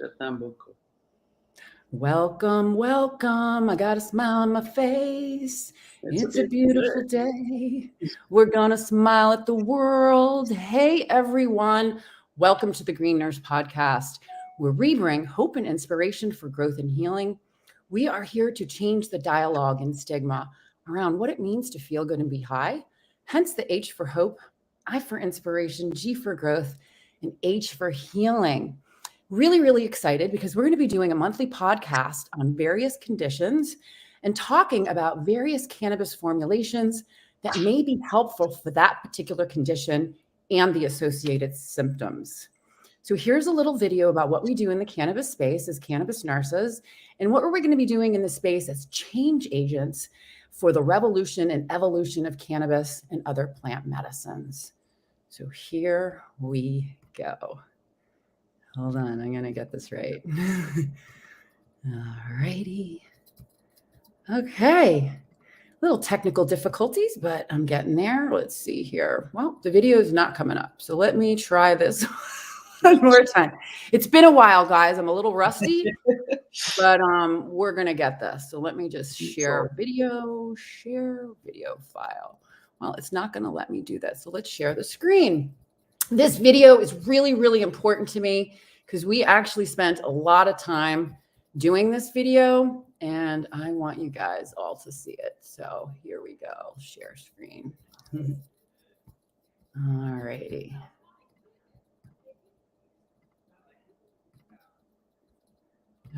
Tampoco. Welcome, welcome. I got a smile on my face. It's a beautiful day. We're going to smile at the world. Hey, everyone. Welcome to the Green Nurse Podcast, where we bring hope and inspiration for growth and healing. We are here to change the dialogue and stigma around what it means to feel good and be high. Hence the H for hope, I for inspiration, G for growth, and H for healing. Really excited because we're going to be doing a monthly podcast on various conditions and talking about various cannabis formulations that may be helpful for that particular condition and the associated symptoms. So here's a little video about what we do in the cannabis space as cannabis nurses and what we're going to be doing in the space as change agents for the revolution and evolution of cannabis and other plant medicines. So here we go. Hold on, I'm going to get this right. All righty. Okay. Little technical difficulties, but I'm getting there. Let's see here. Well, the video is not coming up. So let me try this one more time. It's been a while, guys. I'm a little rusty, but we're going to get this. So let me just share video file. Well, it's not going to let me do that. So let's share the screen. This video is really important to me because we actually spent a lot of time doing this video and I want you guys all to see it. So here we go, share screen. All righty.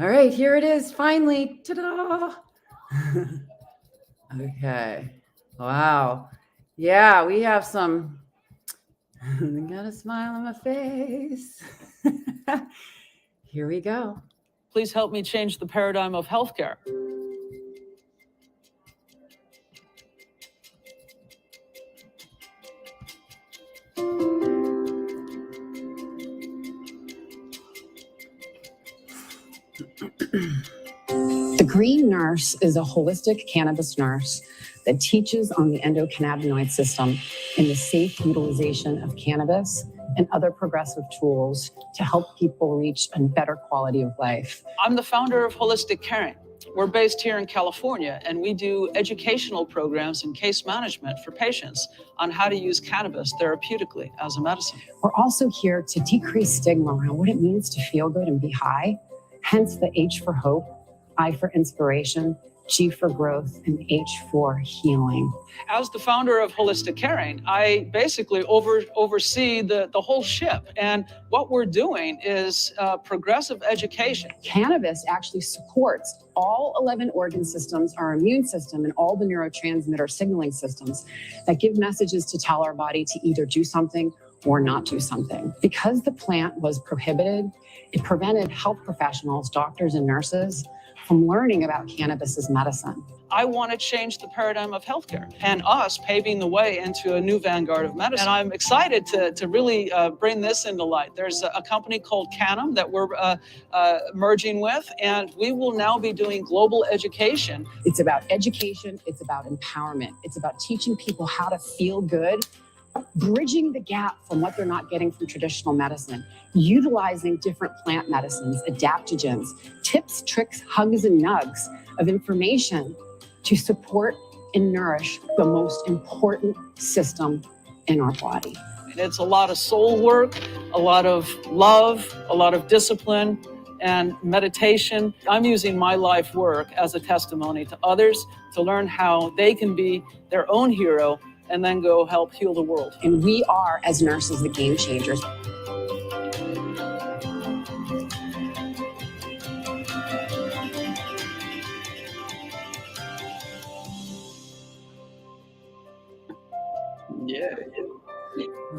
All right, here it is, finally, ta-da! Okay, wow. Yeah, we have some, I got a smile on my face. Here we go. Please help me change the paradigm of healthcare. The Green Nurse is a holistic cannabis nurse that teaches on the endocannabinoid system and the safe utilization of cannabis and other progressive tools to help people reach a better quality of life. I'm the founder of Holistic Caring. We're based here in California, and we do educational programs and case management for patients on how to use cannabis therapeutically as a medicine. We're also here to decrease stigma around what it means to feel good and be high, hence the H for hope, I for inspiration, G for growth, and H for healing. As the founder of Holistic Caring, I basically oversee the whole ship. And what we're doing is progressive education. Cannabis actually supports all 11 organ systems, our immune system, and all the neurotransmitter signaling systems that give messages to tell our body to either do something or not do something. Because the plant was prohibited, it prevented health professionals, doctors, and nurses from learning about cannabis as medicine. I want to change the paradigm of healthcare and us paving the way into a new vanguard of medicine. And I'm excited to really bring this into light. There's a company called Cannabis that we're merging with, and we will now be doing global education. It's about education, it's about empowerment, it's about teaching people how to feel good, bridging the gap from what they're not getting from traditional medicine, utilizing different plant medicines, adaptogens, tips, tricks, hugs, and nugs of information to support and nourish the most important system in our body. It's a lot of soul work, a lot of love, a lot of discipline, and meditation. I'm using my life work as a testimony to others to learn how they can be their own hero and then go help heal the world. And we are, as nurses, the game changers. Yeah.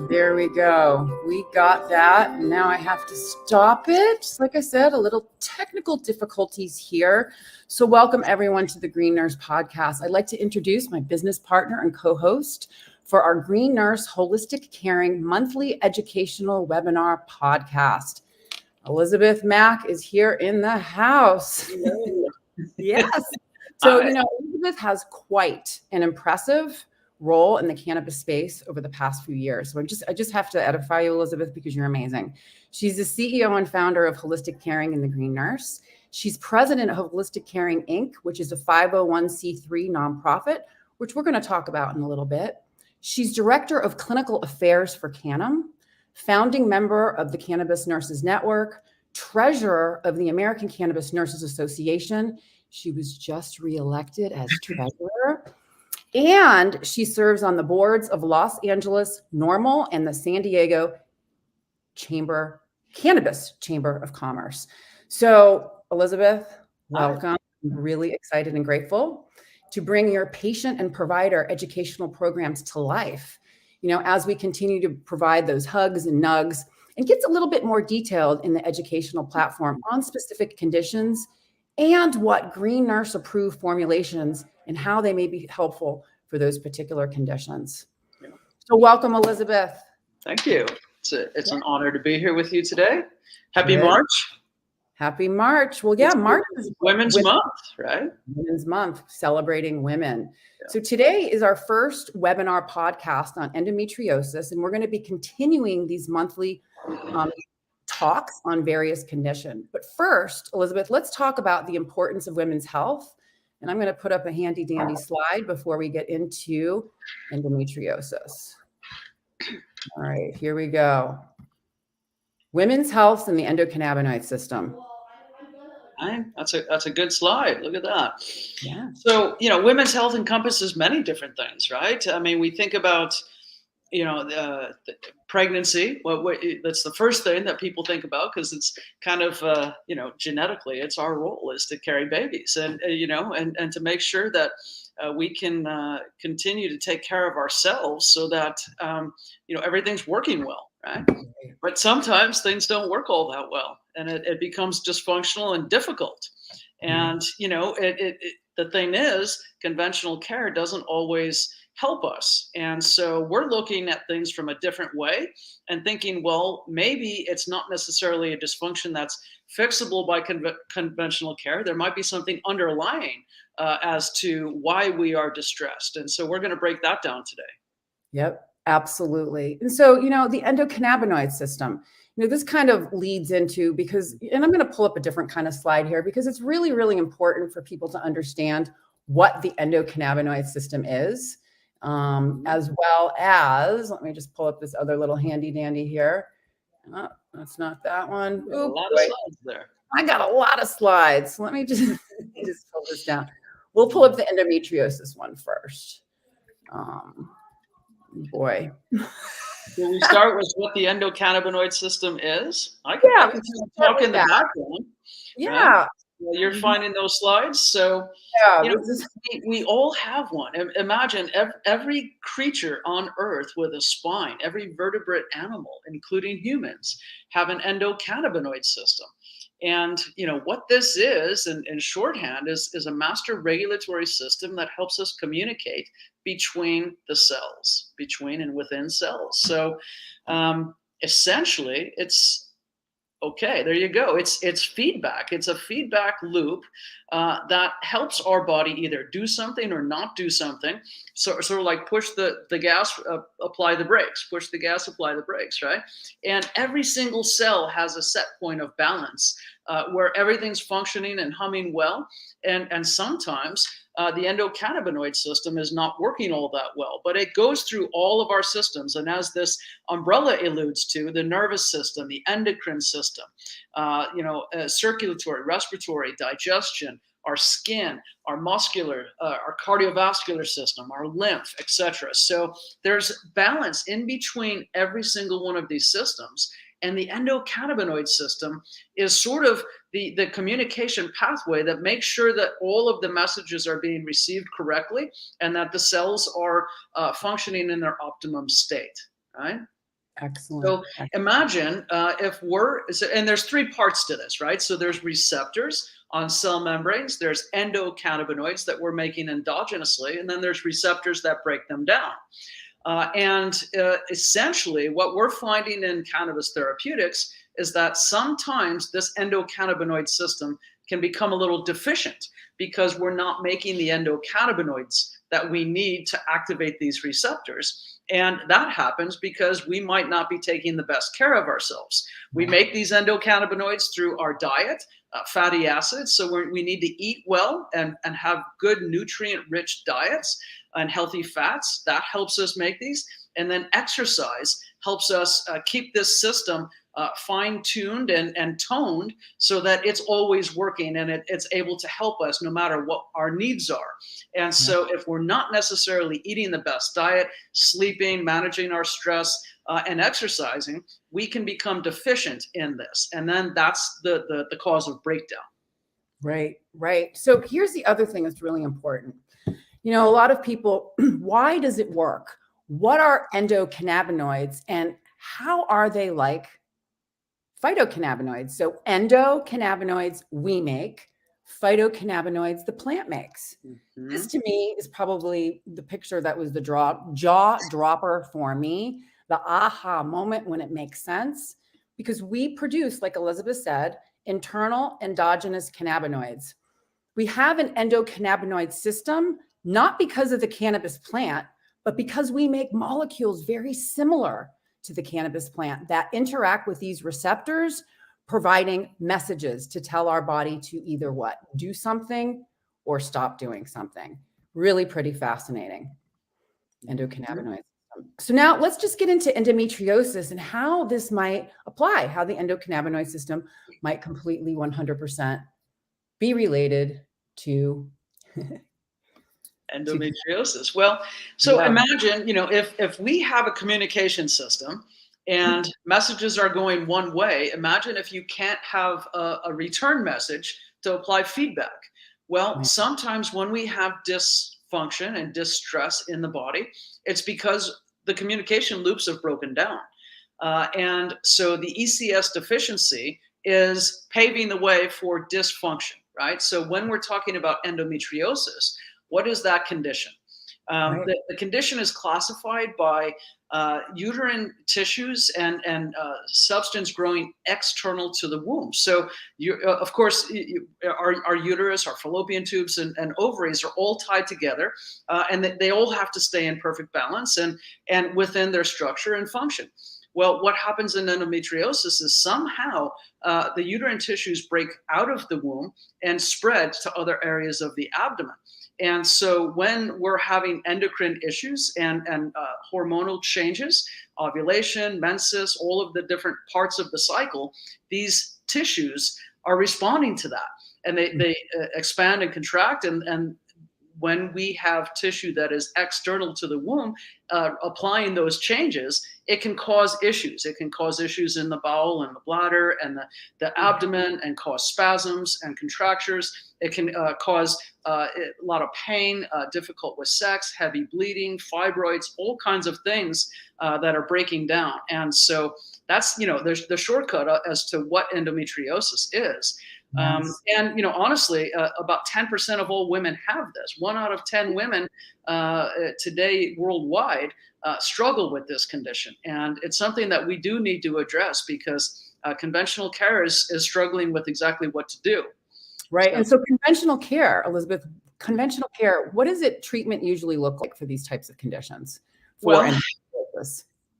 There we go. We got that. Now I have to stop it. Just like I said, a little technical difficulties here. So welcome everyone to the Green Nurse Podcast. I'd like to introduce my business partner and co-host for our Green Nurse Holistic Caring monthly educational webinar podcast. Elisabeth Mack is here in the house. Yes. So, Elisabeth has quite an impressive role in the cannabis space over the past few years. So I just have to edify you, Elisabeth, because you're amazing. She's the CEO and founder of Holistic Caring and the Green Nurse. She's president of Holistic Caring, Inc., which is a 501c3 nonprofit, which we're going to talk about in a little bit. She's director of clinical affairs for Canam, founding member of the Cannabis Nurses Network, treasurer of the American Cannabis Nurses Association. She was just reelected as treasurer. And she serves on the boards of Los Angeles Normal and the San Diego Cannabis Chamber of Commerce. So, Elisabeth, welcome. I'm really excited and grateful to bring your patient and provider educational programs to life. You know, as we continue to provide those hugs and nugs, and gets a little bit more detailed in the educational platform on specific conditions and what Green Nurse approved formulations and how they may be helpful for those particular conditions. Yeah. So welcome, Elisabeth. Thank you. It's an honor to be here with you today. Happy March. Happy March. Well, yeah, March is Women's Month, right? Women's Month, celebrating women. Yeah. So today is our first webinar podcast on endometriosis, and we're going to be continuing these monthly talks on various conditions. But first, Elisabeth, let's talk about the importance of women's health. And I'm going to put up a handy dandy slide before we get into endometriosis. All right, here we go. Women's health and the endocannabinoid system. That's a good slide. Look at that. Yeah. So, you know, women's health encompasses many different things, right? I mean, we think about, you know, the pregnancy. That's the first thing that people think about, because it's kind of, you know, genetically, it's our role is to carry babies, and you know, and to make sure that we can continue to take care of ourselves, so that you know, everything's working well, right? But sometimes things don't work all that well, and it becomes dysfunctional and difficult. And you know, the thing is, conventional care doesn't always help us. And so we're looking at things from a different way and thinking, well, maybe it's not necessarily a dysfunction that's fixable by conventional care. There might be something underlying as to why we are distressed. And so we're going to break that down today. Yep, absolutely. And so, you know, the endocannabinoid system, you know, this kind of leads into, because, and I'm going to pull up a different kind of slide here, because it's really, really important for people to understand what the endocannabinoid system is. As well as, let me just pull up this other little handy dandy here. Oh, that's not that one. A lot of slides there. I got a lot of slides. Let me just pull this down. We'll pull up the endometriosis one first. Boy. Can we start with what the endocannabinoid system is? I can talk in the background. Yeah. Right? Well, you're finding those slides. So, yeah, you know, we all have one. Imagine every creature on Earth with a spine, every vertebrate animal, including humans, have an endocannabinoid system. And, you know, what this is, in shorthand, is a master regulatory system that helps us communicate between the cells, between and within cells. So essentially, it's okay, there you go. It's feedback. It's a feedback loop that helps our body either do something or not do something. So sort of like push the gas, apply the brakes, push the gas, apply the brakes, right? And every single cell has a set point of balance where everything's functioning and humming well. And sometimes the endocannabinoid system is not working all that well, but it goes through all of our systems. And as this umbrella alludes to, the nervous system, the endocrine system, you know, circulatory, respiratory, digestion, our skin, our muscular, our cardiovascular system, our lymph, etc. So there's balance in between every single one of these systems. And the endocannabinoid system is sort of the communication pathway that makes sure that all of the messages are being received correctly and that the cells are functioning in their optimum state, right? Excellent. So imagine and there's three parts to this, right? So there's receptors on cell membranes, there's endocannabinoids that we're making endogenously, and then there's receptors that break them down. Essentially, what we're finding in cannabis therapeutics is that sometimes this endocannabinoid system can become a little deficient because we're not making the endocannabinoids that we need to activate these receptors. And that happens because we might not be taking the best care of ourselves. We make these endocannabinoids through our diet, fatty acids. So we need to eat well and have good nutrient-rich diets and healthy fats. That helps us make these. And then exercise helps us keep this system fine-tuned and toned so that it's always working and it's able to help us no matter what our needs are. And so if we're not necessarily eating the best diet, sleeping, managing our stress, and exercising, we can become deficient in this. And then that's the cause of breakdown. Right. So here's the other thing that's really important. A lot of people, why does it work? What are endocannabinoids and how are they like phytocannabinoids? So endocannabinoids we make, phytocannabinoids the plant makes. Mm-hmm. This to me is probably the picture that was the jaw dropper for me, the aha moment when it makes sense, because we produce, like Elisabeth said, internal endogenous cannabinoids. We have an endocannabinoid system, not because of the cannabis plant, but because we make molecules very similar to the cannabis plant that interact with these receptors, providing messages to tell our body to either what? Do something or stop doing something. Really pretty fascinating. Endocannabinoids. So now let's just get into endometriosis and how this might apply, how the endocannabinoid system might completely 100% be related to endometriosis. Well, so imagine, if we have a communication system and messages are going one way, imagine if you can't have a return message to apply feedback. Well, sometimes when we have dysfunction and distress in the body, it's because the communication loops have broken down. And so the ECS deficiency is paving the way for dysfunction, right? So when we're talking about endometriosis, what is that condition? The condition is classified by uterine tissues and substance growing external to the womb. So, of course, our uterus, our fallopian tubes, and ovaries are all tied together, and they all have to stay in perfect balance and within their structure and function. Well, what happens in endometriosis is somehow the uterine tissues break out of the womb and spread to other areas of the abdomen. And so when we're having endocrine issues and hormonal changes, ovulation, menses, all of the different parts of the cycle, these tissues are responding to that. And they expand and contract. And when we have tissue that is external to the womb, applying those changes, it can cause issues. It can cause issues in the bowel and the bladder and the abdomen and cause spasms and contractures. It can cause a lot of pain, difficult with sex, heavy bleeding, fibroids, all kinds of things that are breaking down. And so that's, there's the shortcut as to what endometriosis is. And, honestly, about 10% of all women have this. 1 out of 10 women today worldwide struggle with this condition. And it's something that we do need to address because conventional care is struggling with exactly what to do. Right. And so conventional care, Elisabeth, what does treatment usually look like for these types of conditions? For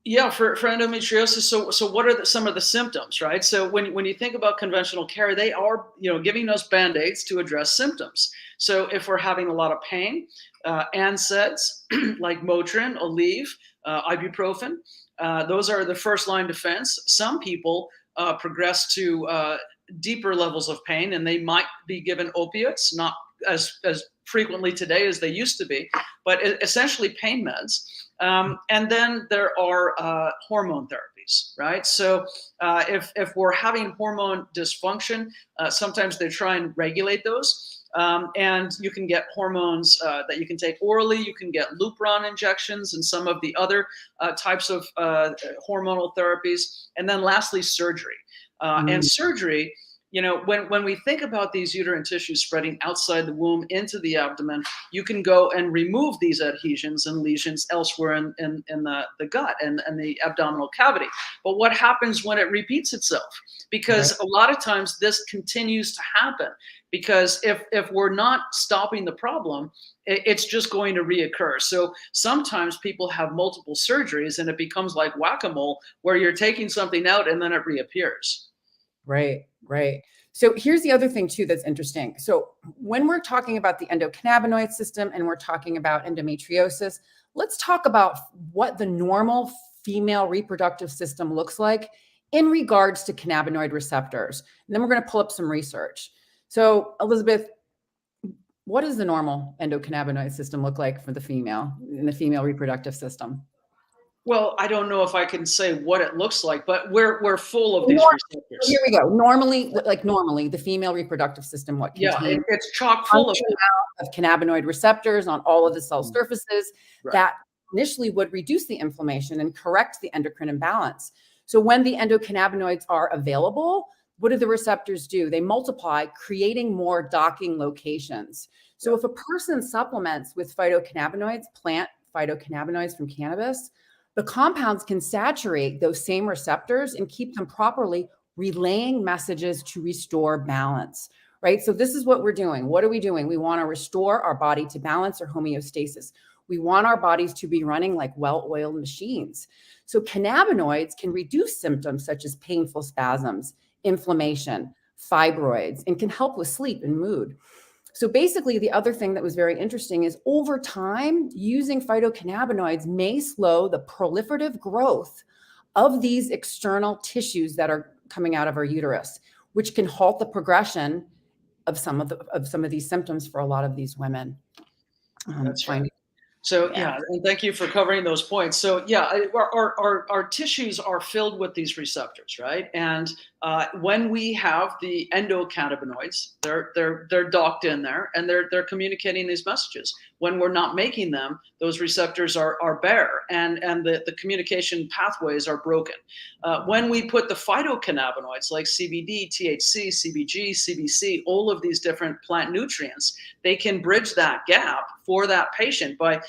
endometriosis, so what are some of the symptoms, right? So when you think about conventional care, they are, giving us Band-Aids to address symptoms. So if we're having a lot of pain, NSAIDs like Motrin, Aleve, ibuprofen, those are the first line defense. Some people progress to deeper levels of pain, and they might be given opiates, not as frequently today as they used to be, but essentially pain meds. And then there are hormone therapies, right? So if we're having hormone dysfunction, sometimes they try and regulate those. And you can get hormones that you can take orally. You can get Lupron injections and some of the other types of hormonal therapies. And then lastly, surgery. And surgery, when we think about these uterine tissues spreading outside the womb into the abdomen, you can go and remove these adhesions and lesions elsewhere in the gut and the abdominal cavity. But what happens when it repeats itself? Because a lot of times this continues to happen, because if we're not stopping the problem, it's just going to reoccur. So sometimes people have multiple surgeries and it becomes like whack-a-mole, where you're taking something out and then it reappears. Right. So here's the other thing too that's interesting. So when we're talking about the endocannabinoid system and we're talking about endometriosis, let's talk about what the normal female reproductive system looks like in regards to cannabinoid receptors. And then we're going to pull up some research. So Elisabeth, what does the normal endocannabinoid system look like for the female in the female reproductive system? Well, I don't know if I can say what it looks like, but we're full of these receptors. Here we go. Normally, the female reproductive system, what contains it's chock full of cannabinoid receptors on all of the cell surfaces that initially would reduce the inflammation and correct the endocrine imbalance. So when the endocannabinoids are available, what do the receptors do? They multiply, creating more docking locations. So if a person supplements with phytocannabinoids, plant phytocannabinoids from cannabis, the compounds can saturate those same receptors and keep them properly relaying messages to restore balance, right? So this is what we're doing. What are we doing? We want to restore our body to balance or homeostasis. We want our bodies to be running like well-oiled machines. So cannabinoids can reduce symptoms such as painful spasms, inflammation, fibroids, and can help with sleep and mood. So basically, the other thing that was very interesting is over time, using phytocannabinoids may slow the proliferative growth of these external tissues that are coming out of our uterus, which can halt the progression of some of these symptoms for a lot of these women. That's right. So and thank you for covering those points. So our tissues are filled with these receptors, right? And when we have the endocannabinoids, they're docked in there and they're communicating these messages. When we're not making them, those receptors are bare and the communication pathways are broken. When we put the phytocannabinoids like CBD, THC, CBG, CBC, all of these different plant nutrients, they can bridge that gap for that patient by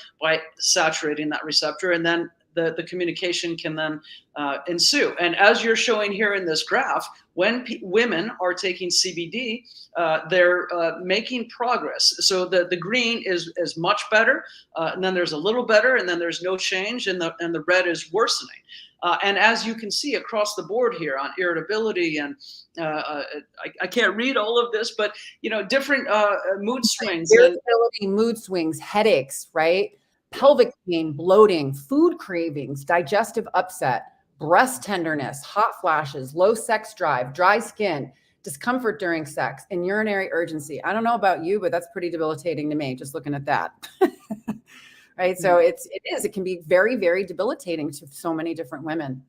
saturating that receptor, and then the communication can then ensue. And as you're showing here in this graph, when women are taking CBD, they're making progress. So the green is much better, and then there's a little better, and then there's no change, and the red is worsening. And as you can see across the board here on irritability and I can't read all of this, but different mood swings. Irritability, mood swings, headaches, right? Pelvic pain, bloating, food cravings, digestive upset, breast tenderness, hot flashes, low sex drive, dry skin, discomfort during sex, and urinary urgency. I don't know about you, but that's pretty debilitating to me, just looking at that. Right. So it can be very, very debilitating to so many different women.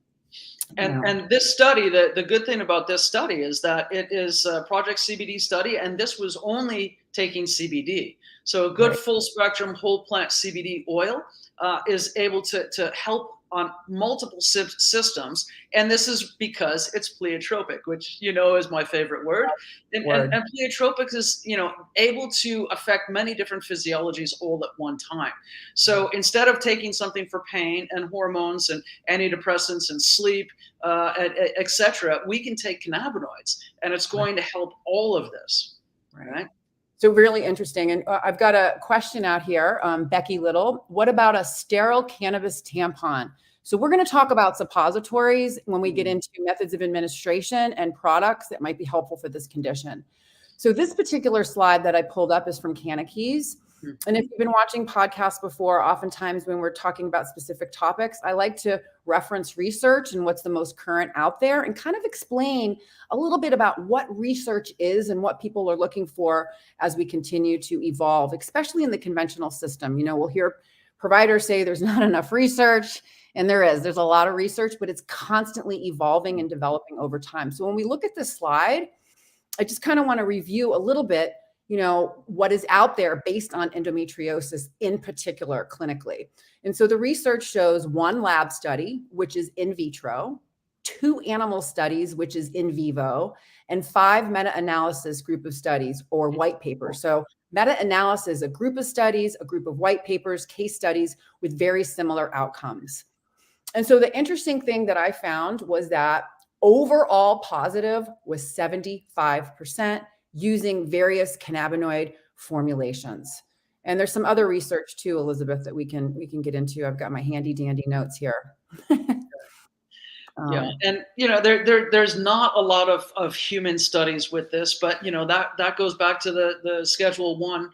And this study, the good thing about this study is that it is a Project CBD study, and this was only taking CBD. So a good full spectrum whole plant CBD oil is able to help on multiple systems. And this is because it's pleiotropic, which is my favorite word. And pleiotropic is able to affect many different physiologies all at one time. So instead of taking something for pain and hormones and antidepressants and sleep, etc., we can take cannabinoids, and it's going to help all of this. Right. So really interesting. And I've got a question out here, Becky Little. What about a sterile cannabis tampon? So we're going to talk about suppositories when we get into methods of administration and products that might be helpful for this condition. So this particular slide that I pulled up is from Cannabis. And if you've been watching podcasts before, oftentimes when we're talking about specific topics, I like to reference research and what's the most current out there and kind of explain a little bit about what research is and what people are looking for as we continue to evolve, especially in the conventional system. We'll hear providers say there's not enough research, and there's a lot of research, but it's constantly evolving and developing over time. So when we look at this slide, I just kind of want to review a little bit what is out there based on endometriosis in particular clinically. And so the research shows one lab study, which is in vitro, 2 animal studies, which is in vivo, and 5 meta-analysis group of studies or white papers. So meta-analysis, a group of studies, a group of white papers, case studies with very similar outcomes. And so the interesting thing that I found was that overall positive was 75% using various cannabinoid formulations. And there's some other research too, Elisabeth, that we can get into. I've got my handy dandy notes here. Yeah, and there's not a lot of human studies with this, but that goes back to the Schedule 1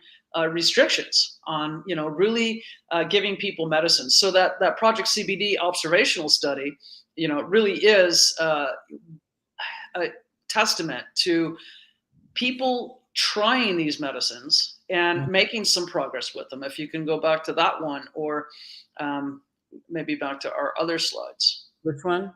restrictions on really giving people medicines. So that Project CBD observational study, really is a testament to people trying these medicines and making some progress with them. If you can go back to that one, or maybe back to our other slides. Which one?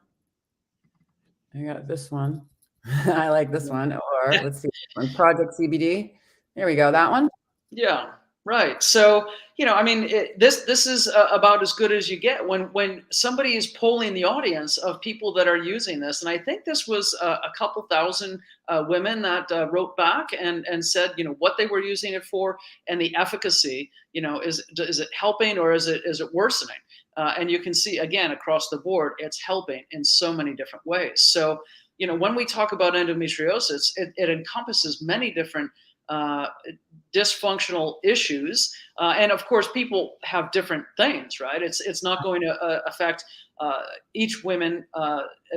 I got this one. I like this one. Or let's see, Project CBD. There we go. That one. Yeah, right. So this is about as good as you get when somebody is polling the audience of people that are using this. And I think this was a couple thousand women that wrote back and said what they were using it for and the efficacy. Is it helping or is it worsening? And you can see, again, across the board, it's helping in so many different ways. So, when we talk about endometriosis, it encompasses many different dysfunctional issues. And of course, people have different things, right? It's not going to affect each woman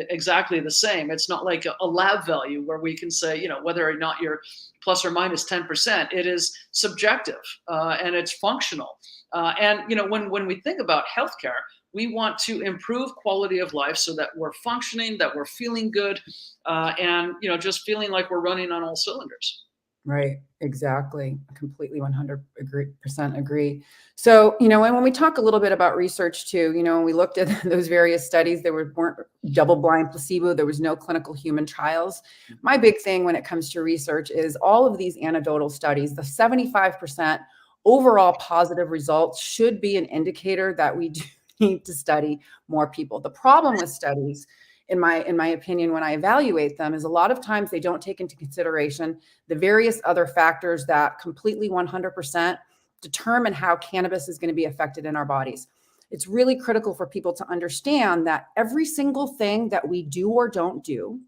exactly the same. It's not like a lab value where we can say, whether or not you're plus or minus 10%. It is subjective and it's functional. And when we think about healthcare, we want to improve quality of life so that we're functioning, that we're feeling good, and just feeling like we're running on all cylinders. Right. Exactly. Completely 100% agree. So, when we talk a little bit about research too, when we looked at those various studies, there weren't double-blind placebo. There was no clinical human trials. My big thing when it comes to research is all of these anecdotal studies, the 75% overall positive results should be an indicator that we do need to study more people. The problem with studies, in my opinion, when I evaluate them, is a lot of times they don't take into consideration the various other factors that completely 100% determine how cannabis is going to be affected in our bodies. It's really critical for people to understand that every single thing that we do or don't do,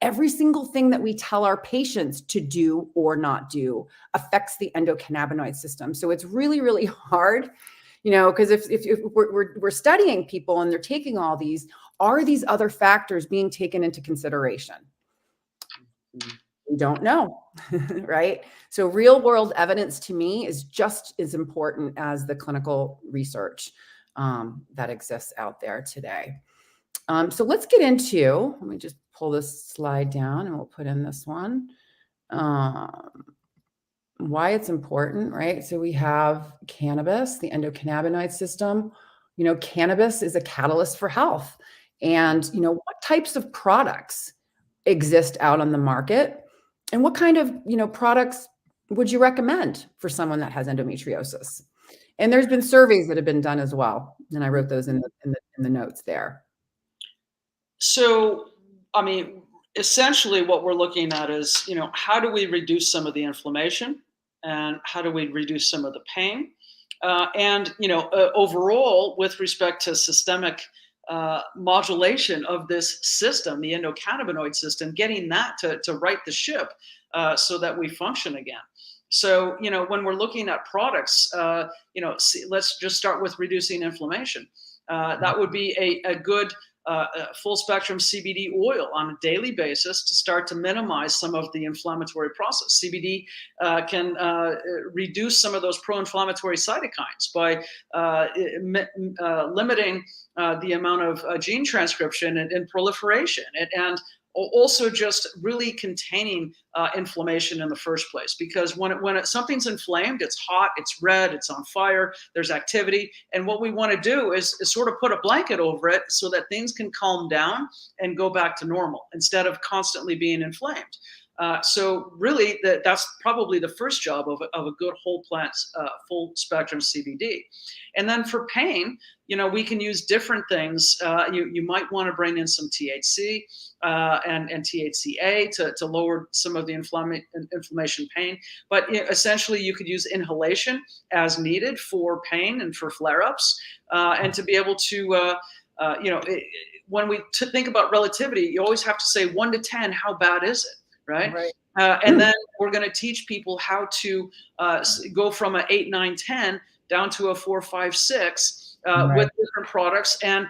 every single thing that we tell our patients to do or not do affects the endocannabinoid system. So it's really, really hard, because if we're studying people and they're taking all these, are these other factors being taken into consideration? We don't know, right? So real world evidence to me is just as important as the clinical research that exists out there today. So let's get into, let me just pull this slide down and we'll put in this one. Why it's important, right? So we have cannabis, the endocannabinoid system. Cannabis is a catalyst for health. And, what types of products exist out on the market? And what kind of, products would you recommend for someone that has endometriosis? And there's been surveys that have been done as well. And I wrote those in the notes there. So, essentially what we're looking at is, how do we reduce some of the inflammation and how do we reduce some of the pain? And overall, with respect to systemic modulation of this system, the endocannabinoid system, getting that to right the ship so that we function again. So, when we're looking at products, let's just start with reducing inflammation. That would be a good full spectrum CBD oil on a daily basis to start to minimize some of the inflammatory process. CBD can reduce some of those pro-inflammatory cytokines by limiting the amount of gene transcription and proliferation, and also just really containing inflammation in the first place. Because when something's inflamed, it's hot, it's red, it's on fire, there's activity. And what we want to do is sort of put a blanket over it so that things can calm down and go back to normal instead of constantly being inflamed. So really, that's probably the first job of a good whole plant, full spectrum CBD. And then for pain, we can use different things. You might want to bring in some THC and THCA to lower some of the inflammation pain. But essentially, you could use inhalation as needed for pain and for flare-ups, and to be able to, when we think about relativity, you always have to say 1 to 10, how bad is it? Right. And then we're going to teach people how to go from an 8, 9, 10 down to a 4, 5, 6 with different products. And,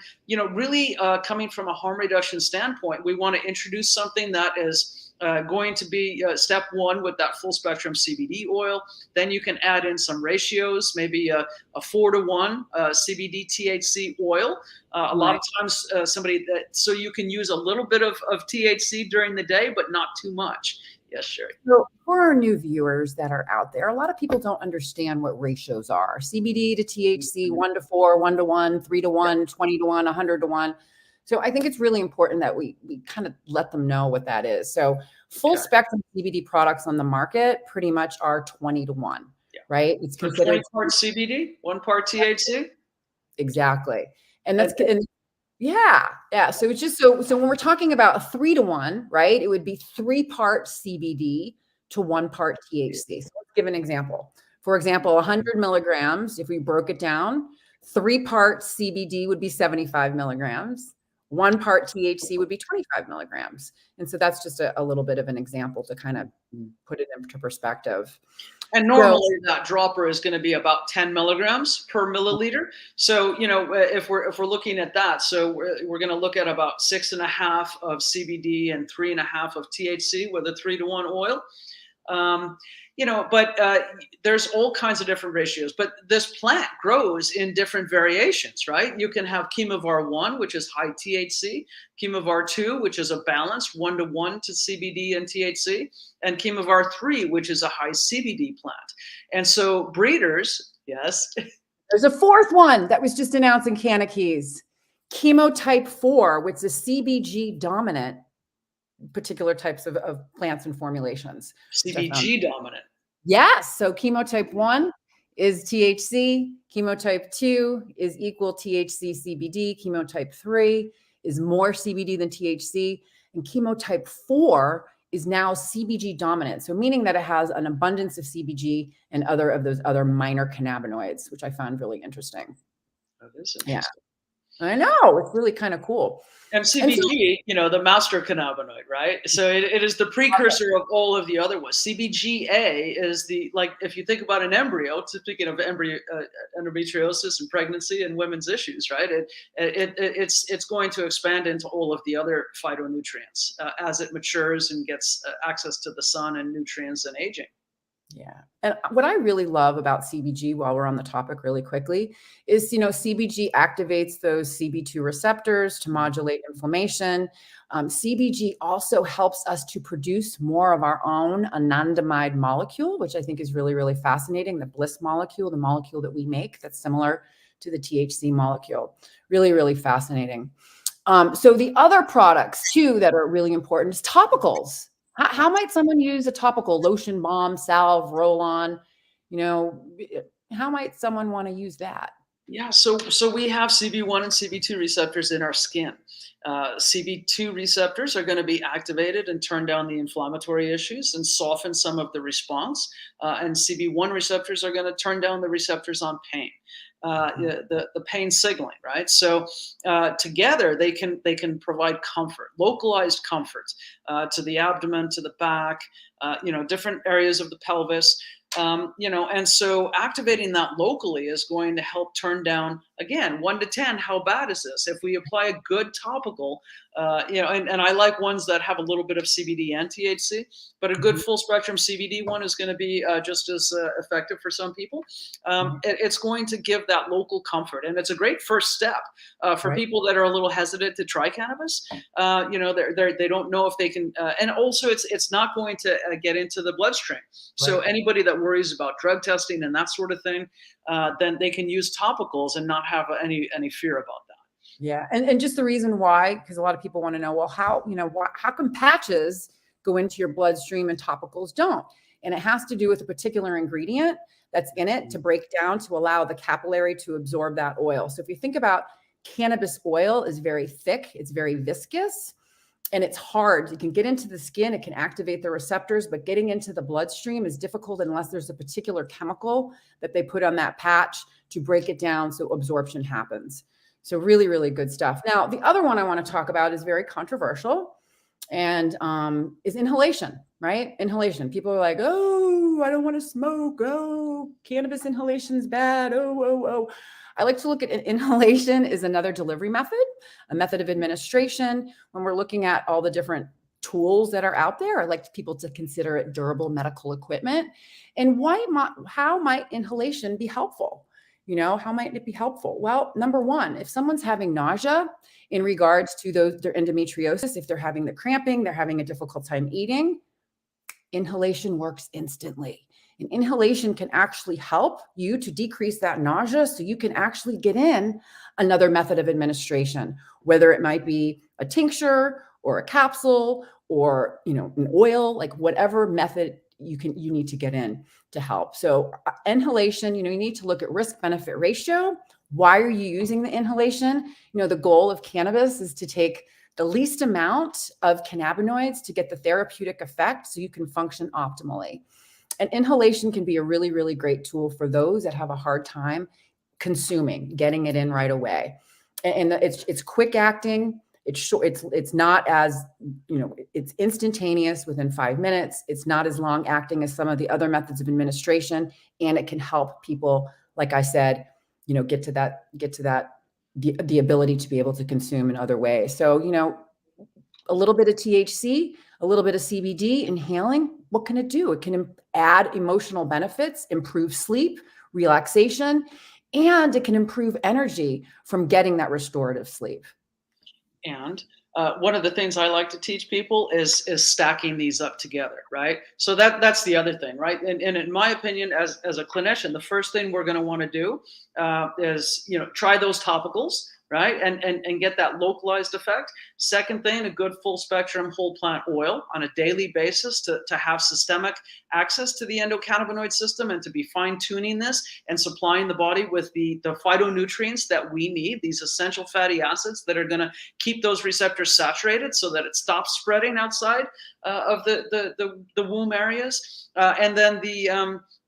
really coming from a harm reduction standpoint, we want to introduce something that is going to be step 1 with that full spectrum CBD oil. Then you can add in some ratios, maybe a 4 to 1 CBD THC oil. A lot of times so you can use a little bit of THC during the day, but not too much. Yes, Sherri. So for our new viewers that are out there, a lot of people don't understand what ratios are. CBD to THC, 1 to 4, 1 to 1, 3 to 1, 20 to 1, 100 to 1. So I think it's really important that we kind of let them know what that is. So full spectrum CBD products on the market pretty much are 20 to 1, right? It's considered 20 part CBD, 1 part THC. Exactly. And that's yeah. So it's just so when we're talking about a 3 to 1, right? It would be 3 part CBD to 1 part THC. So let's give an example. For example, 100 milligrams, if we broke it down, 3 parts CBD would be 75 milligrams. 1 part THC would be 25 milligrams. And so that's just a little bit of an example to kind of put it into perspective. And normally that dropper is going to be about 10 milligrams per milliliter. So, if we're looking at that, so we're going to look at about 6.5 of CBD and 3.5 of THC with a 3 to 1 oil. But there's all kinds of different ratios, but this plant grows in different variations, right? You can have Chemovar 1, which is high THC, Chemovar 2, which is a balanced 1 to 1 to CBD and THC, and Chemovar 3, which is a high CBD plant. And so breeders, yes. There's a 4th one that was just announced in Cannabis, Chemotype 4, which is CBG dominant particular types of plants and formulations. CBG dominant. Yes. So chemotype 1 is THC. Chemotype 2 is equal THC CBD. Chemotype 3 is more CBD than THC. And chemotype 4 is now CBG dominant. So meaning that it has an abundance of CBG and other of those other minor cannabinoids, which I found really interesting. That is interesting. Yeah. I know. It's really kind of cool. And CBG, the master cannabinoid, right? So it is the precursor of all of the other ones. CBGA is if you think about an embryo, speaking of endometriosis and pregnancy and women's issues, right? It's going to expand into all of the other phytonutrients as it matures and gets access to the sun and nutrients and aging. Yeah. And what I really love about CBG, while we're on the topic really quickly, is, CBG activates those CB2 receptors to modulate inflammation. CBG also helps us to produce more of our own anandamide molecule, which I think is really, really fascinating. The bliss molecule, the molecule that we make that's similar to the THC molecule. Really, really fascinating. So the other products too that are really important is topicals. How might someone use a topical lotion, balm, salve, roll-on? How might someone want to use that? Yeah, so we have CB1 and CB2 receptors in our skin. CB2 receptors are going to be activated and turn down the inflammatory issues and soften some of the response. And CB1 receptors are going to turn down the receptors on pain. The pain signaling, right? So together they can provide comfort, localized comfort to the abdomen, to the back, different areas of the pelvis. And so activating that locally is going to help turn down, again, 1 to 10, how bad is this? If we apply a good topical, and I like ones that have a little bit of CBD and THC, but a good full spectrum CBD one is going to be just as effective for some people. It's going to give that local comfort. And it's a great first step for people that are a little hesitant to try cannabis. They don't know if they can, and also it's not going to get into the bloodstream. So anybody that worries about drug testing and that sort of thing, then they can use topicals and not have any fear about that. Yeah. And just the reason why, because a lot of people want to know, well, how come patches go into your bloodstream and topicals don't. And it has to do with a particular ingredient that's in it to break down to allow the capillary to absorb that oil. So if you think about cannabis oil is very thick, it's very viscous, and it's hard. You can get into the skin, it can activate the receptors, but getting into the bloodstream is difficult unless there's a particular chemical that they put on that patch to break it down so absorption happens. So really, really good stuff. Now, the other one I want to talk about is very controversial and is inhalation, right? Inhalation. People are like, oh, I don't want to smoke. Oh, cannabis inhalation is bad. Oh. I like to look at inhalation is another delivery method, a method of administration. When we're looking at all the different tools that are out there, I like people to consider it durable medical equipment. And how might inhalation be helpful? You know, how might it be helpful? Well, number one, if someone's having nausea in regards to their endometriosis, if they're having the cramping, they're having a difficult time eating, inhalation works instantly. And inhalation can actually help you to decrease that nausea so you can actually get in another method of administration, whether it might be a tincture or a capsule or, you know, an oil, like whatever method you need to get in to help. So inhalation, you know, you need to look at risk benefit ratio. Why are you using the inhalation? You know, the goal of cannabis is to take the least amount of cannabinoids to get the therapeutic effect so you can function optimally. And inhalation can be a really, really great tool for those that have a hard time consuming, getting it in right away. And it's quick acting. It's short. It's not as, you know, it's instantaneous within 5 minutes. It's not as long acting as some of the other methods of administration, and it can help people, like I said, you know, get to that the ability to be able to consume in other ways. So, you know, a little bit of THC, a little bit of CBD, inhaling, what can it do? It can add emotional benefits, improve sleep, relaxation, and it can improve energy from getting that restorative sleep. And one of the things I like to teach people is stacking these up together, right? So that's the other thing, right? And in my opinion, as a clinician, the first thing we're going to want to do is, you know, try those topicals, right? And get that localized effect. Second thing, a good full spectrum whole plant oil on a daily basis to have systemic access to the endocannabinoid system and to be fine tuning this and supplying the body with the phytonutrients that we need, these essential fatty acids that are going to keep those receptors saturated so that it stops spreading outside of the womb areas. And then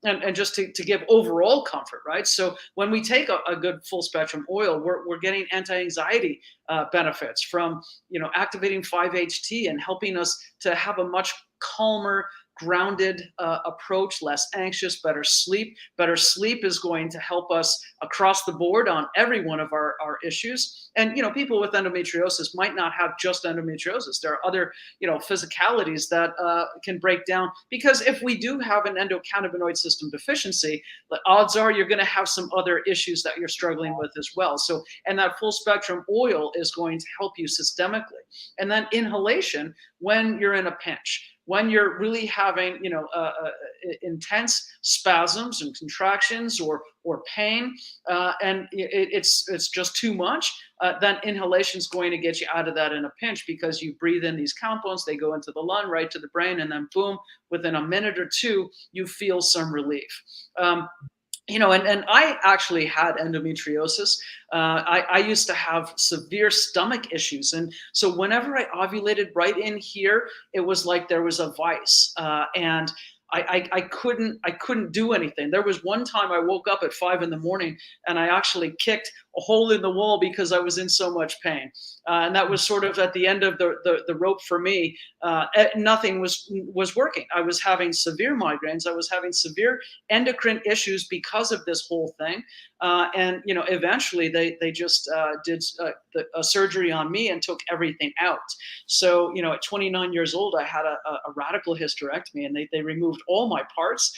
and just to give overall comfort, right? So when we take a good full spectrum oil, we're getting anti-anxiety benefits from, you know, activating 5-HT and helping us to have a much calmer, grounded approach, less anxious, better sleep. Better sleep is going to help us across the board on every one of our issues. And, you know, people with endometriosis might not have just endometriosis. There are other, you know, physicalities that can break down, because if we do have an endocannabinoid system deficiency, the odds are you're going to have some other issues that you're struggling with as well. So, and that full spectrum oil is going to help you systemically. And then inhalation, when you're in a pinch, when you're really having, you know, intense spasms and contractions or pain, and it's just too much, then inhalation is going to get you out of that in a pinch, because you breathe in these compounds, they go into the lung, right to the brain, and then boom, within a minute or two, you feel some relief. You know, and I actually had endometriosis. I used to have severe stomach issues. And so whenever I ovulated right in here, it was like there was a vice. And I couldn't do anything. There was one time I woke up at 5 a.m. and I actually kicked a hole in the wall because I was in so much pain. And that was sort of at the end of the rope for me. Nothing was working. I was having severe migraines. I was having severe endocrine issues because of this whole thing. And, you know, eventually they just did a surgery on me and took everything out. So, you know, at 29 years old, I had a radical hysterectomy, and they removed all my parts,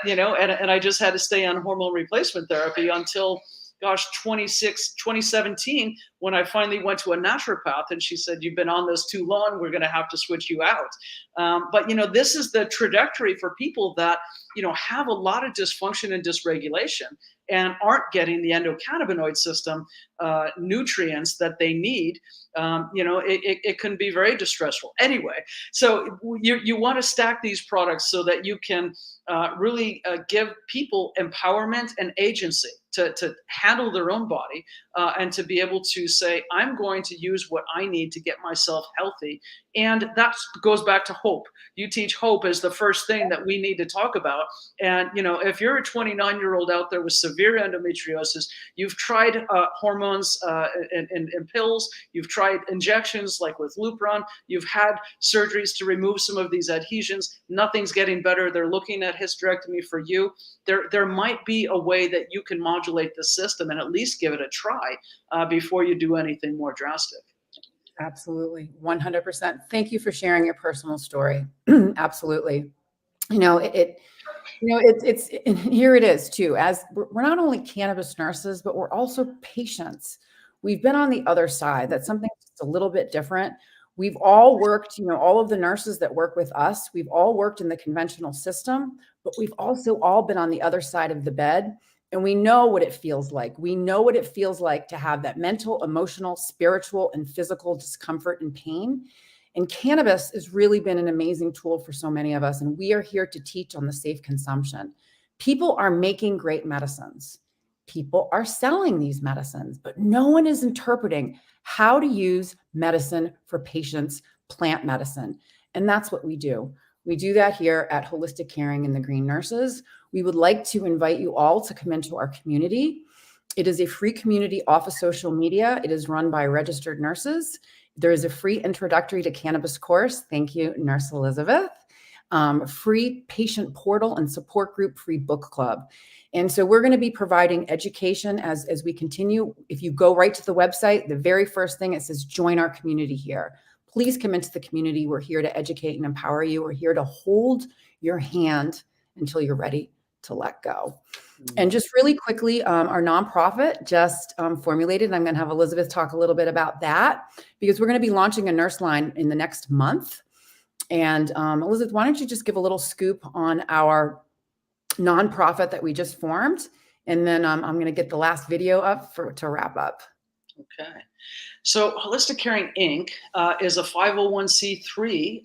you know, and I just had to stay on hormone replacement therapy until, gosh, 2017, when I finally went to a naturopath and she said, "You've been on this too long. We're going to have to switch you out." But this is the trajectory for people that have a lot of dysfunction and dysregulation and aren't getting the endocannabinoid system nutrients that they need. It can be very distressful. Anyway, so you want to stack these products so that you can really give people empowerment and agency to handle their own body and to be able to say, I'm going to use what I need to get myself healthy. And that goes back to hope. You teach hope as the first thing that we need to talk about. And, if you're a 29-year-old out there with severe endometriosis, you've tried hormones and pills, you've tried injections like with Lupron, you've had surgeries to remove some of these adhesions, nothing's getting better. They're looking at hysterectomy for you. There might be a way that you can modulate the system and at least give it a try before you do anything more drastic. Absolutely. 100%. Thank you for sharing your personal story. Absolutely. It's and here it is too, as we're not only cannabis nurses, but we're also patients. We've been on the other side. That's something that's a little bit different. We've all worked, all of the nurses that work with us, we've all worked in the conventional system, but we've also all been on the other side of the bed. And we know what it feels like. We know what it feels like to have that mental, emotional, spiritual, and physical discomfort and pain. And cannabis has really been an amazing tool for so many of us. And we are here to teach on the safe consumption. People are making great medicines. People are selling these medicines, but no one is interpreting how to use medicine for patients, plant medicine. And that's what we do. We do that here at Holistic Caring and the Green Nurses. We would like to invite you all to come into our community. It is a free community off of social media. It is run by registered nurses. There is a free introductory to cannabis course. Thank you, Nurse Elisabeth. Free patient portal and support group, free book club. And so we're going to be providing education as we continue. If you go right to the website, the very first thing it says, join our community here. Please come into the community. We're here to educate and empower you. We're here to hold your hand until you're ready to let go. And just really quickly, our nonprofit just formulated, and I'm going to have Elisabeth talk a little bit about that because we're going to be launching a nurse line in the next month. And Elisabeth, why don't you just give a little scoop on our nonprofit that we just formed? And then I'm going to get the last video up to wrap up. Okay. So Holistic Caring Inc. Is a 501c3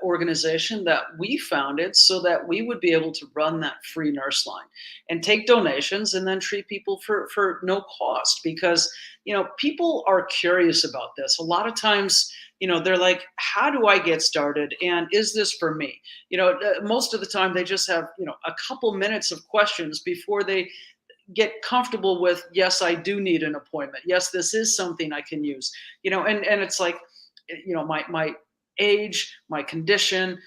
organization that we founded so that we would be able to run that free nurse line and take donations and then treat people for no cost because, people are curious about this. A lot of times, they're like, how do I get started? And is this for me? Most of the time they just have, a couple minutes of questions before they get comfortable with, yes, I do need an appointment. Yes, this is something I can use, and it's like, my age, my condition,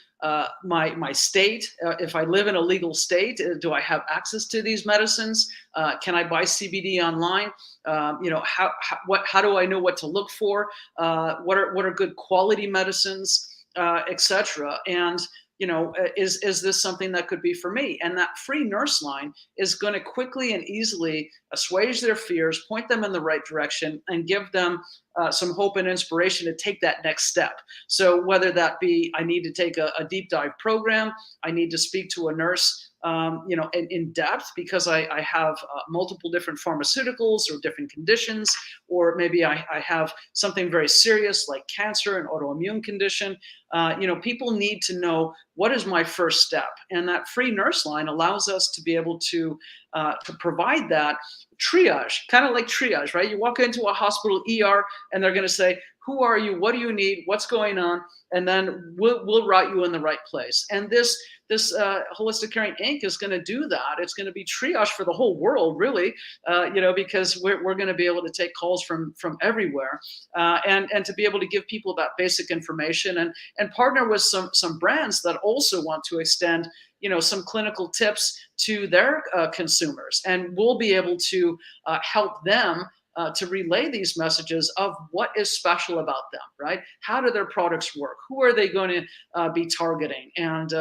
my state. If I live in a legal state, do I have access to these medicines? Can I buy CBD online? How do I know what to look for? What are good quality medicines, etc. And is this something that could be for me? And that free nurse line is going to quickly and easily assuage their fears, point them in the right direction, and give them some hope and inspiration to take that next step. So whether that be, I need to take a deep dive program, I need to speak to a nurse, in depth because I have multiple different pharmaceuticals or different conditions, or maybe I have something very serious like cancer and autoimmune condition. People need to know, what is my first step? And that free nurse line allows us to be able to provide that triage, kind of like triage, right? You walk into a hospital ER and they're going to say, who are you? What do you need? What's going on? And then we'll route you in the right place. And this Holistic Caring Inc. is going to do that. It's going to be triage for the whole world, really, because we're going to be able to take calls from everywhere, and to be able to give people that basic information and partner with some brands that also want to extend some clinical tips to their consumers, and we'll be able to help them to relay these messages of what is special about them, right? How do their products work? Who are they going to be targeting? And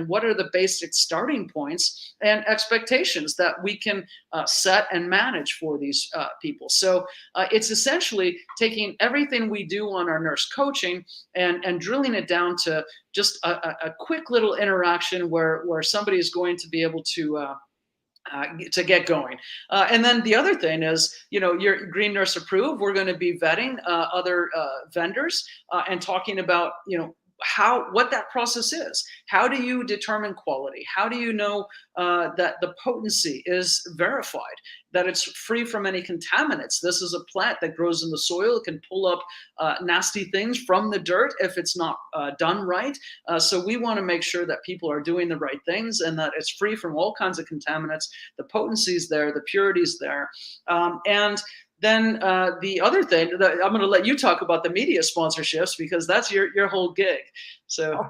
what are the basic starting points and expectations that we can set and manage for these people? So it's essentially taking everything we do on our nurse coaching and drilling it down to just a quick little interaction where somebody is going to be able to get going. And then the other thing is, you're Green Nurse approved. We're going to be vetting other vendors and talking about, what that process is. How do you determine quality? How do you know that the potency is verified, that it's free from any contaminants? This is a plant that grows in the soil. It can pull up nasty things from the dirt if it's not done right. So we want to make sure that people are doing the right things and that it's free from all kinds of contaminants. The potency is there, the purity is there. And then the other thing that I'm going to let you talk about, the media sponsorships, because that's your whole gig. So.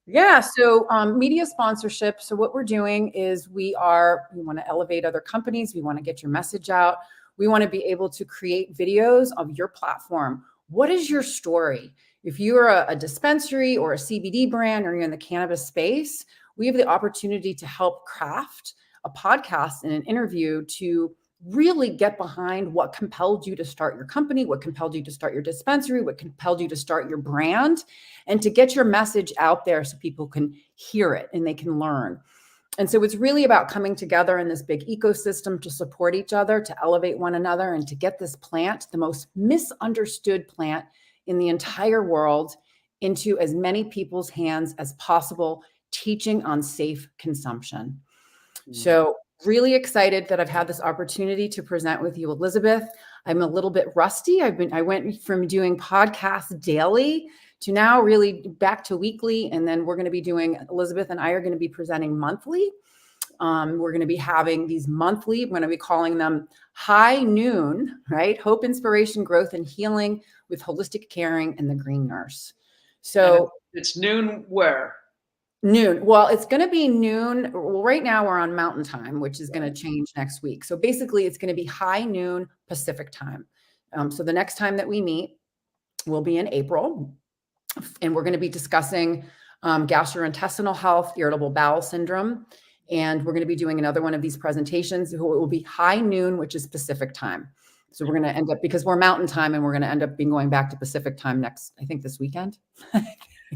Yeah, so media sponsorship. So what we're doing is we want to elevate other companies. We want to get your message out. We want to be able to create videos of your platform. What is your story? If you're a dispensary or a CBD brand or you're in the cannabis space, we have the opportunity to help craft a podcast and an interview to really get behind what compelled you to start your company, what compelled you to start your dispensary, what compelled you to start your brand, and to get your message out there so people can hear it and they can learn. And so it's really about coming together in this big ecosystem to support each other, to elevate one another, and to get this plant, the most misunderstood plant in the entire world, into as many people's hands as possible, teaching on safe consumption. So really excited that I've had this opportunity to present with you, Elisabeth. I'm a little bit rusty. I went from doing podcasts daily to now really back to weekly. And then we're going to be Elisabeth and I are going to be presenting monthly. We're going to be having these monthly, we're going to be calling them High Noon, right? Hope, Inspiration, Growth, and Healing with Holistic Caring and the Green Nurse. So it's noon where? Noon. Well, it's going to be noon. Well, right now we're on Mountain Time, which is going to change next week. So basically it's going to be high noon Pacific time. So the next time that we meet will be in April, and we're going to be discussing gastrointestinal health, irritable bowel syndrome. And we're going to be doing another one of these presentations. It will be high noon, which is Pacific time. So we're going to end up, because we're Mountain Time, and we're going to end up going back to Pacific time this weekend.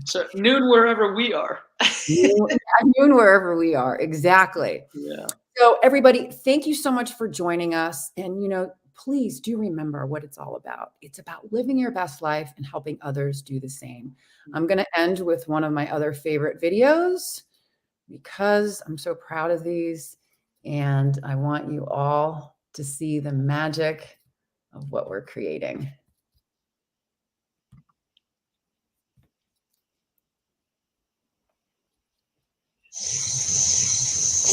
So noon wherever we are. Noon wherever we are. Exactly. Yeah. So everybody, thank you so much for joining us. And, please do remember what it's all about. It's about living your best life and helping others do the same. I'm going to end with one of my other favorite videos because I'm so proud of these. And I want you all to see the magic of what we're creating.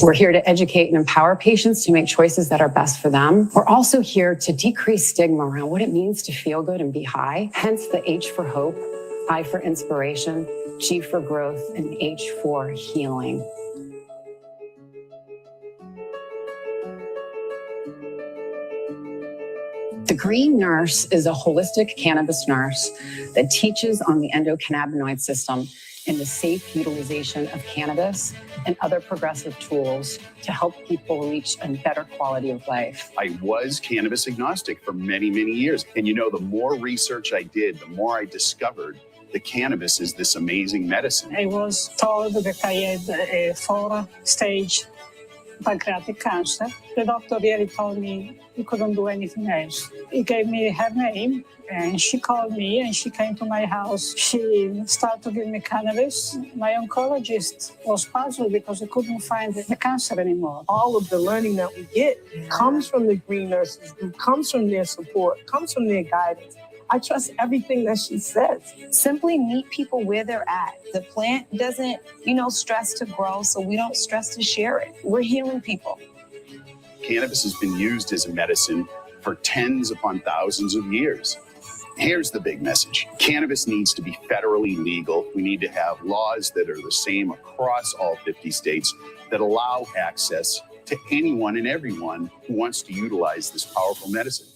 We're here to educate and empower patients to make choices that are best for them. We're also here to decrease stigma around what it means to feel good and be high. Hence the H for hope, I for inspiration, G for growth, and H for healing. The Green Nurse is a holistic cannabis nurse that teaches on the endocannabinoid system and the safe utilization of cannabis and other progressive tools to help people reach a better quality of life. I was cannabis agnostic for many, many years. And the more research I did, the more I discovered that cannabis is this amazing medicine. I was told that I had a 4-stage pancreatic cancer. The doctor really told me he couldn't do anything else. He gave me her name, and she called me and she came to my house. She started to give me cannabis. My oncologist was puzzled because he couldn't find the cancer anymore. All of the learning that we get comes from the Green Nurses, comes from their support, comes from their guidance. I trust everything that she says. Simply meet people where they're at. The plant doesn't, stress to grow, so we don't stress to share it. We're healing people. Cannabis has been used as a medicine for tens upon thousands of years. Here's the big message. Cannabis needs to be federally legal. We need to have laws that are the same across all 50 states that allow access to anyone and everyone who wants to utilize this powerful medicine.